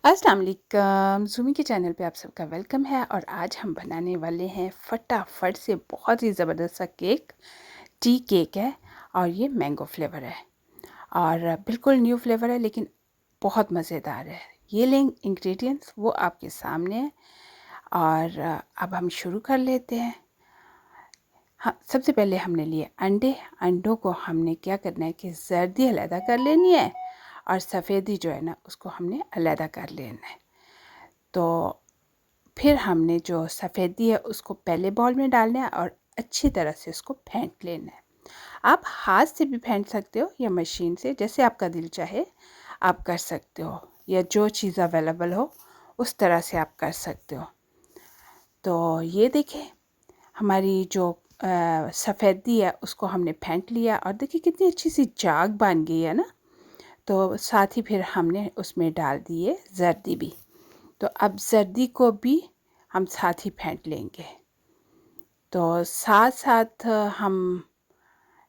अस्सलाम वालेकुम, ज़ूमी के चैनल पे आप सबका वेलकम है। और आज हम बनाने वाले हैं फटाफट से बहुत ही ज़बरदस्त सा केक। टी केक है और ये मैंगो फ्लेवर है और बिल्कुल न्यू फ्लेवर है, लेकिन बहुत मज़ेदार है। ये लें इंग्रेडिएंट्स, वो आपके सामने है और अब हम शुरू कर लेते हैं। हाँ, सबसे पहले हमने लिए अंडे। अंडों को हमने क्या करना है कि जर्दी अलहदा कर लेनी है और सफ़ेदी जो है ना उसको हमने अलहदा कर लेना है। तो फिर हमने जो सफ़ेदी है उसको पहले बाउल में डालना है और अच्छी तरह से उसको फेंट लेना है। आप हाथ से भी फेंट सकते हो या मशीन से, जैसे आपका दिल चाहे आप कर सकते हो, या जो चीज़ अवेलेबल हो उस तरह से आप कर सकते हो। तो ये देखें, हमारी जो सफ़ेदी है उसको हमने फेंट लिया और देखिए कितनी अच्छी सी जाग बन गई है ना। तो साथ ही फिर हमने उसमें डाल दिए जर्दी भी। तो अब जर्दी को भी हम साथ ही फेंट लेंगे। तो साथ साथ हम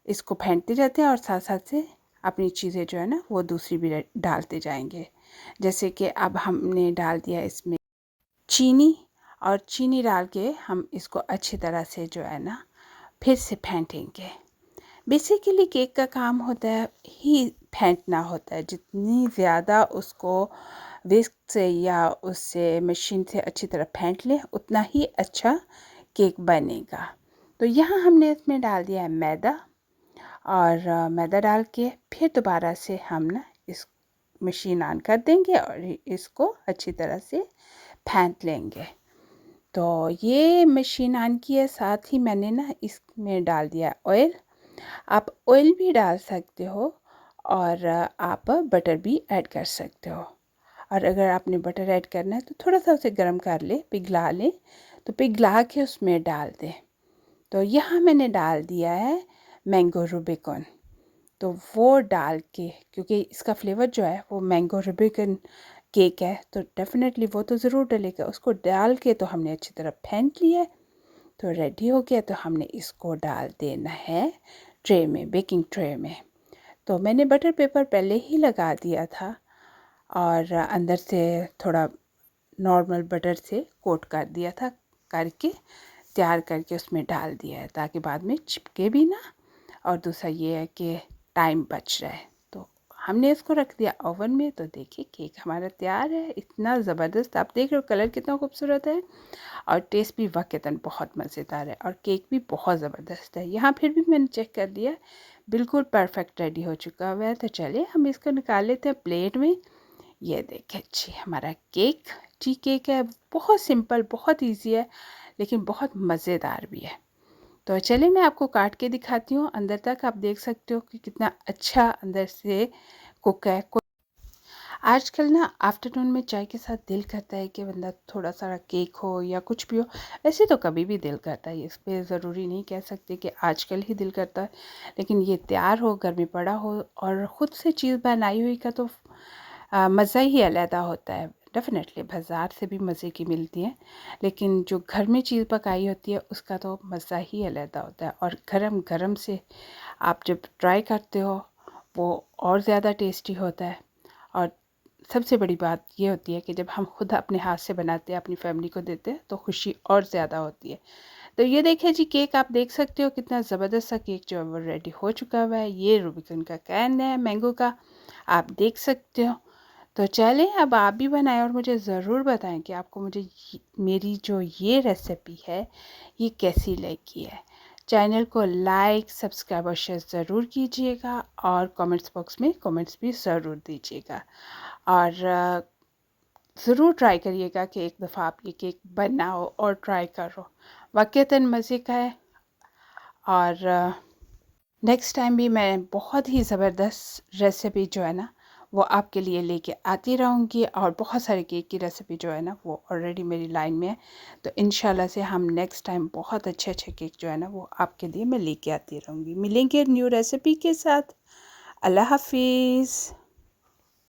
इसको फेंटते जाते हैं और साथ साथ से अपनी चीज़ें जो है ना वो दूसरी भी डालते जाएंगे। जैसे कि अब हमने डाल दिया इसमें चीनी, और चीनी डाल के हम इसको अच्छी तरह से जो है ना फिर से फेंटेंगे। बेसिकली केक का काम होता है ही फेंटना होता है। जितनी ज़्यादा उसको विस्क से या उससे मशीन से अच्छी तरह फेंट लें उतना ही अच्छा केक बनेगा। तो यहाँ हमने इसमें डाल दिया है मैदा, और मैदा डाल के फिर दोबारा से हम ना इस मशीन ऑन कर देंगे और इसको अच्छी तरह से फेंट लेंगे। तो ये मशीन ऑन की है, साथ ही मैंने ना इसमें डाल दिया ऑयल। आप ऑयल भी डाल सकते हो और आप बटर भी ऐड कर सकते हो। और अगर आपने बटर ऐड करना है तो थोड़ा सा उसे गर्म कर ले, पिघला लें, तो पिघला के उसमें डाल दें। तो यहाँ मैंने डाल दिया है मैंगो रूबिकॉन। तो वो डाल के, क्योंकि इसका फ्लेवर जो है वो मैंगो रूबिकॉन केक है, तो डेफिनेटली वो तो ज़रूर डलेगा। उसको डाल के तो हमने अच्छी तरह फेंट लिया है। तो रेडी हो गया। तो हमने इसको डाल देना है ट्रे में, बेकिंग ट्रे में। तो मैंने बटर पेपर पहले ही लगा दिया था और अंदर से थोड़ा नॉर्मल बटर से कोट कर दिया था, करके तैयार करके उसमें डाल दिया है ताकि बाद में चिपके भी ना। और दूसरा ये है कि टाइम बच रहा है। तो हमने इसको रख दिया ओवन में। तो देखिए केक हमारा तैयार है। इतना ज़बरदस्त, आप देख रहे हो कलर कितना खूबसूरत है और टेस्ट भी वाक़ईतन बहुत मज़ेदार है और केक भी बहुत ज़बरदस्त है। यहाँ फिर भी मैंने चेक कर लिया, बिल्कुल परफेक्ट रेडी हो चुका हुआ है। तो चलिए हम इसको निकाल लेते हैं प्लेट में। ये देखिए जी, हमारा केक टी केक है। बहुत सिंपल, बहुत इजी है, लेकिन बहुत मज़ेदार भी है। तो चलिए मैं आपको काट के दिखाती हूँ। अंदर तक आप देख सकते हो कि कितना अच्छा अंदर से कुक है। आजकल ना आफ्टरनून में चाय के साथ दिल करता है कि बंदा थोड़ा सा केक हो या कुछ भी हो। ऐसे तो कभी भी दिल करता है, इस पे ज़रूरी नहीं कह सकते कि आजकल ही दिल करता है। लेकिन ये तैयार हो, घर में पड़ा हो और ख़ुद से चीज़ बनाई हुई का तो मज़ा ही अलग होता है। डेफ़िनेटली बाज़ार से भी मज़े की मिलती हैं, लेकिन जो घर में चीज़ पकाई होती है उसका तो मज़ा ही अलग होता है। और गरम गरम से आप जब ट्राई करते हो वो और ज़्यादा टेस्टी होता है। और सबसे बड़ी बात ये होती है कि जब हम खुद अपने हाथ से बनाते हैं, अपनी फैमिली को देते हैं, तो खुशी और ज़्यादा होती है। तो ये देखिए जी, केक आप देख सकते हो कितना ज़बरदस्त सा केक जो है वो रेडी हो चुका हुआ है। ये रूबिकन का कैन है मैंगो का, आप देख सकते हो। तो चलें अब आप भी बनाएं और मुझे ज़रूर बताएं कि आपको मेरी जो ये रेसिपी है ये कैसी लगी है। चैनल को लाइक, सब्सक्राइब और शेयर ज़रूर कीजिएगा और कमेंट्स बॉक्स में कमेंट्स भी ज़रूर दीजिएगा। और ज़रूर ट्राई करिएगा कि एक दफ़ा आप ये केक बनाओ और ट्राई करो, वाक़ईतन मज़े का है। और नेक्स्ट टाइम भी मैं बहुत ही ज़बरदस्त रेसिपी जो है ना वो आपके लिए लेके आती रहूँगी। और बहुत सारे केक की रेसिपी जो है ना वो ऑलरेडी मेरी लाइन में है। तो इंशाल्लाह से हम नेक्स्ट टाइम बहुत अच्छे अच्छे केक जो है ना वो आपके लिए मैं लेके आती रहूँगी। मिलेंगे न्यू रेसिपी के साथ। अल्लाह हाफिज़।